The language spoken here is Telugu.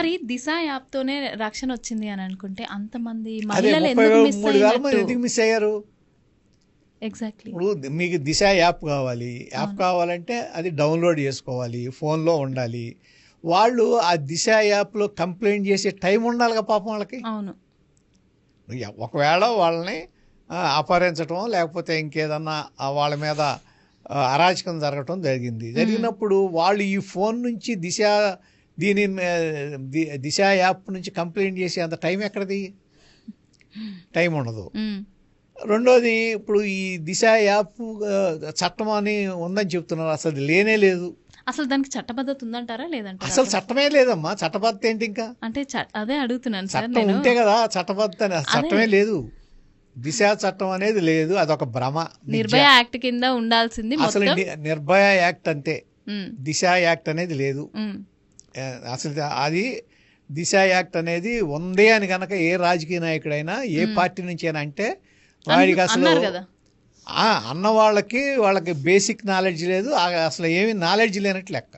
మరి దిశ యాప్ తోనే రక్షణ వచ్చింది అని అనుకుంటే అంతమంది అదే మహిళలు 33,000 మంది ఎందుకు మిస్ అయ్యారు? ఎగ్జాక్ట్లీ. ఇప్పుడు మీకు దిశ యాప్ కావాలి, యాప్ కావాలంటే అది డౌన్లోడ్ చేసుకోవాలి, ఫోన్లో ఉండాలి. వాళ్ళు ఆ దిశ యాప్లో కంప్లైంట్ చేసే టైం ఉండాలిగా పాపం వాళ్ళకి. అవును. ఒకవేళ వాళ్ళని అపహరించడం లేకపోతే ఇంకేదన్నా వాళ్ళ మీద అరాచకం జరగటం జరిగినప్పుడు వాళ్ళు ఈ ఫోన్ నుంచి దిశ యాప్ నుంచి కంప్లైంట్ చేసే అంత టైం ఎక్కడిది? టైం ఉండదు. రెండోది, ఇప్పుడు ఈ దిశ యాప్ చట్టం అని ఉందని చెప్తున్నారు, అసలు లేనే లేదు. అసలు దానికి చట్టబద్ధత ఉందంటారా లేదంటారా? అసలు చట్టమే లేదమ్మా. చట్టబద్ధత ఏంటి? ఇంకా అంటే అదే అడుగుతున్నాను సార్. చట్టం ఉంటే కదా చట్టబద్ధత. చట్టమే లేదు, దిశ చట్టం అనేది లేదు. అదొక భ్రమ. నిర్భయ యాక్ట్ కింద ఉండాల్సింది అసలు నిర్భయ యాక్ట్ అంతే, దిశ యాక్ట్ అనేది లేదు అసలు. అది దిశ యాక్ట్ అనేది ఉంది అని కనుక ఏ రాజకీయ నాయకుడైనా ఏ పార్టీ నుంచి అయినా అంటే వాడికి అసలు అన్న వాళ్ళకి బేసిక్ నాలెడ్జ్ లేదు, అసలు ఏమి నాలెడ్జ్ లేనట్లు లెక్క.